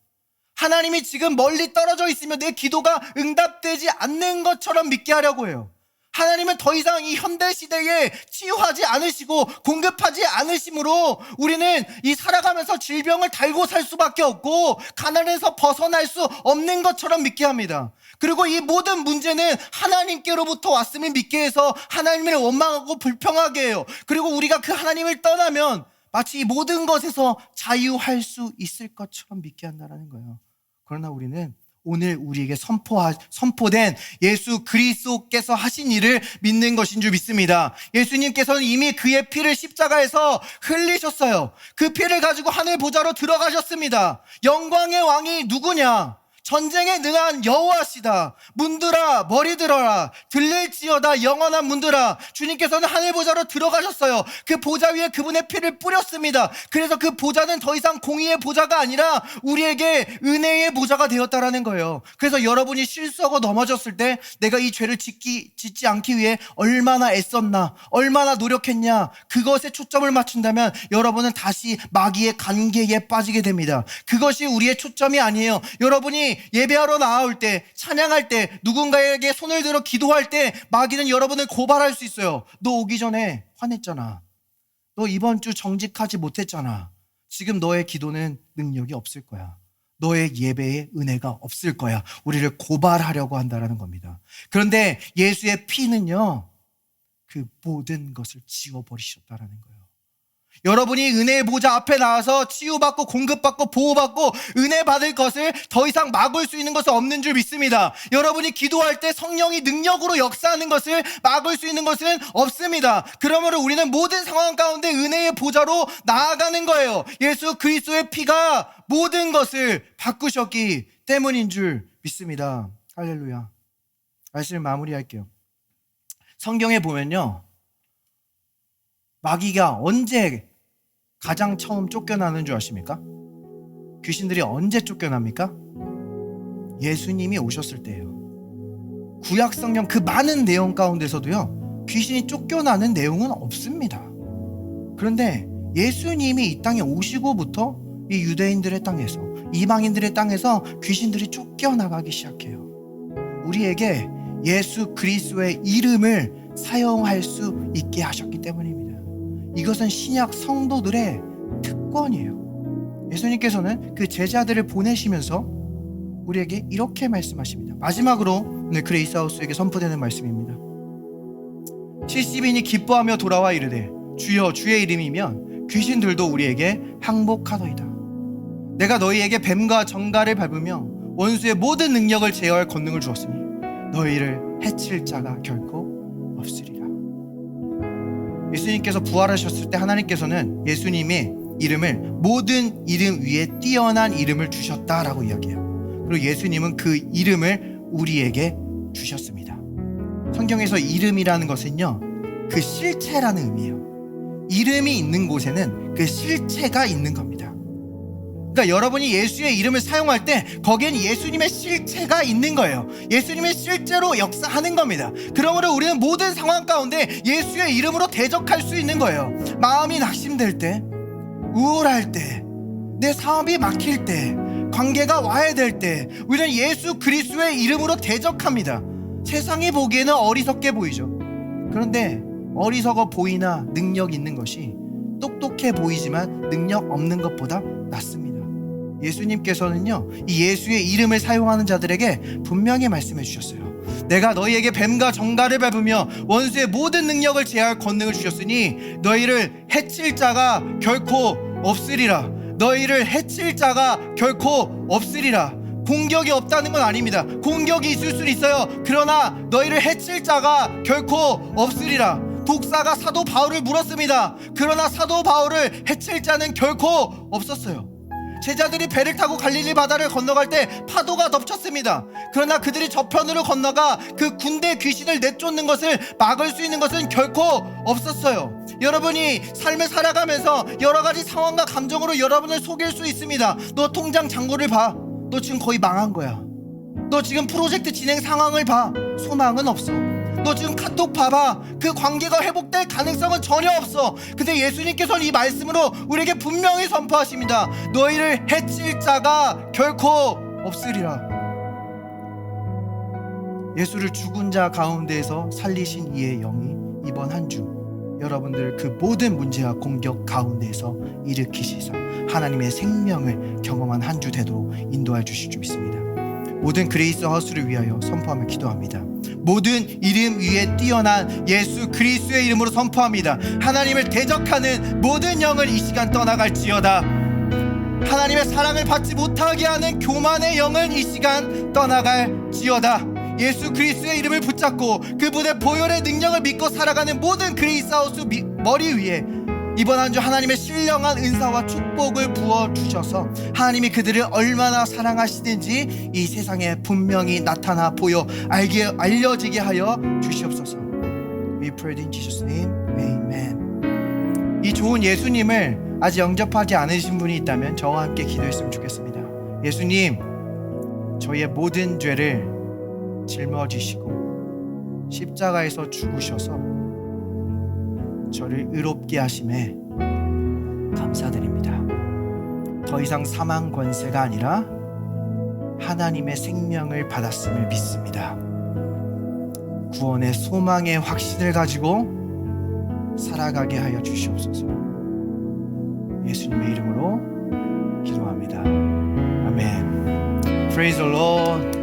하나님이 지금 멀리 떨어져 있으며 내 기도가 응답되지 않는 것처럼 믿게 하려고 해요. 하나님은 더 이상 이 현대 시대에 치유하지 않으시고 공급하지 않으심으로 우리는 이 살아가면서 질병을 달고 살 수밖에 없고 가난에서 벗어날 수 없는 것처럼 믿게 합니다. 그리고 이 모든 문제는 하나님께로부터 왔음을 믿게 해서 하나님을 원망하고 불평하게 해요. 그리고 우리가 그 하나님을 떠나면 마치 이 모든 것에서 자유할 수 있을 것처럼 믿게 한다는 거예요. 그러나 우리는 오늘 우리에게 선포된 예수 그리스도께서 하신 일을 믿는 것인 줄 믿습니다. 예수님께서는 이미 그의 피를 십자가에서 흘리셨어요. 그 피를 가지고 하늘 보좌로 들어가셨습니다. 영광의 왕이 누구냐? 전쟁에 능한 여호와시다. 문들아 머리 들어라. 들릴지어다 영원한 문들아. 주님께서는 하늘 보좌로 들어가셨어요. 그 보좌 위에 그분의 피를 뿌렸습니다. 그래서 그 보좌는 더 이상 공의의 보좌가 아니라 우리에게 은혜의 보좌가 되었다라는 거예요. 그래서 여러분이 실수하고 넘어졌을 때 내가 이 죄를 짓지 않기 위해 얼마나 애썼나, 얼마나 노력했냐, 그것에 초점을 맞춘다면 여러분은 다시 마귀의 관계에 빠지게 됩니다. 그것이 우리의 초점이 아니에요. 여러분이 예배하러 나올 때, 찬양할 때, 누군가에게 손을 들어 기도할 때 마귀는 여러분을 고발할 수 있어요. 너 오기 전에 화냈잖아. 너 이번 주 정직하지 못했잖아. 지금 너의 기도는 능력이 없을 거야. 너의 예배에 은혜가 없을 거야. 우리를 고발하려고 한다는 겁니다. 그런데 예수의 피는요, 그 모든 것을 지워버리셨다는 거예요. 여러분이 은혜의 보좌 앞에 나와서 치유받고 공급받고 보호받고 은혜 받을 것을 더 이상 막을 수 있는 것은 없는 줄 믿습니다. 여러분이 기도할 때 성령이 능력으로 역사하는 것을 막을 수 있는 것은 없습니다. 그러므로 우리는 모든 상황 가운데 은혜의 보좌로 나아가는 거예요. 예수 그리스도의 피가 모든 것을 바꾸셨기 때문인 줄 믿습니다. 할렐루야. 말씀을 마무리할게요. 성경에 보면요, 마귀가 언제 가장 처음 쫓겨나는 줄 아십니까? 귀신들이 언제 쫓겨납니까? 예수님이 오셨을 때예요. 구약 성경 그 많은 내용 가운데서도요, 귀신이 쫓겨나는 내용은 없습니다. 그런데 예수님이 이 땅에 오시고부터 이 유대인들의 땅에서, 이방인들의 땅에서 귀신들이 쫓겨나가기 시작해요. 우리에게 예수 그리스도의 이름을 사용할 수 있게 하셨기 때문입니다. 이것은 신약 성도들의 특권이에요. 예수님께서는 그 제자들을 보내시면서 우리에게 이렇게 말씀하십니다. 마지막으로 오늘 그레이스하우스에게 선포되는 말씀입니다. 70인이 기뻐하며 돌아와 이르되 주여 주의 이름이면 귀신들도 우리에게 항복하더이다. 내가 너희에게 뱀과 정갈을 밟으며 원수의 모든 능력을 제어할 권능을 주었으니 너희를 해칠 자가 결코 없으리라. 예수님께서 부활하셨을 때 하나님께서는 예수님의 이름을 모든 이름 위에 뛰어난 이름을 주셨다라고 이야기해요. 그리고 예수님은 그 이름을 우리에게 주셨습니다. 성경에서 이름이라는 것은요, 그 실체라는 의미예요. 이름이 있는 곳에는 그 실체가 있는 겁니다. 그러니까 여러분이 예수의 이름을 사용할 때 거기엔 예수님의 실체가 있는 거예요. 예수님이 실제로 역사하는 겁니다. 그러므로 우리는 모든 상황 가운데 예수의 이름으로 대적할 수 있는 거예요. 마음이 낙심될 때, 우울할 때, 내 사업이 막힐 때, 관계가 와야 될 때 우리는 예수 그리스도의 이름으로 대적합니다. 세상이 보기에는 어리석게 보이죠. 그런데 어리석어 보이나 능력 있는 것이 똑똑해 보이지만 능력 없는 것보다 낫습니다. 예수님께서는요, 이 예수의 이름을 사용하는 자들에게 분명히 말씀해 주셨어요. 내가 너희에게 뱀과 정갈을 밟으며 원수의 모든 능력을 제할 권능을 주셨으니 너희를 해칠 자가 결코 없으리라. 너희를 해칠 자가 결코 없으리라. 공격이 없다는 건 아닙니다. 공격이 있을 수는 있어요. 그러나 너희를 해칠 자가 결코 없으리라. 독사가 사도 바울을 물었습니다. 그러나 사도 바울을 해칠 자는 결코 없었어요. 제자들이 배를 타고 갈릴리 바다를 건너갈 때 파도가 덮쳤습니다. 그러나 그들이 저편으로 건너가 그 군대 귀신을 내쫓는 것을 막을 수 있는 것은 결코 없었어요. 여러분이 삶을 살아가면서 여러 가지 상황과 감정으로 여러분을 속일 수 있습니다. 너 통장 잔고를 봐. 너 지금 거의 망한 거야. 너 지금 프로젝트 진행 상황을 봐. 소망은 없어. 너 지금 카톡 봐봐. 그 관계가 회복될 가능성은 전혀 없어. 근데 예수님께서는 이 말씀으로 우리에게 분명히 선포하십니다. 너희를 해칠 자가 결코 없으리라. 예수를 죽은 자 가운데에서 살리신 이의 영이 이번 한 주 여러분들 그 모든 문제와 공격 가운데에서 일으키시사 하나님의 생명을 경험한 한 주 되도록 인도해 주실 줄 믿습니다. 모든 그레이스 하우스를 위하여 선포하며 기도합니다. 모든 이름 위에 뛰어난 예수 그리스도의 이름으로 선포합니다. 하나님을 대적하는 모든 영을 이 시간 떠나갈지어다. 하나님의 사랑을 받지 못하게 하는 교만의 영은 이 시간 떠나갈지어다. 예수 그리스도의 이름을 붙잡고 그분의 보혈의 능력을 믿고 살아가는 모든 그레이스 하우스 머리 위에 이번 한 주 하나님의 신령한 은사와 축복을 부어주셔서 하나님이 그들을 얼마나 사랑하시는지 이 세상에 분명히 나타나 보여 알려지게 하여 주시옵소서. We pray in Jesus' name, Amen. 이 좋은 예수님을 아직 영접하지 않으신 분이 있다면 저와 함께 기도했으면 좋겠습니다. 예수님, 저희의 모든 죄를 짊어지시고 십자가에서 죽으셔서 저를 의롭게 하심에 감사드립니다. 더 이상 사망 권세가 아니라 하나님의 생명을 받았음을 믿습니다. 구원의 소망의 확신을 가지고 살아가게 하여 주시옵소서. 예수님의 이름으로 기도합니다. 아멘. Praise the Lord.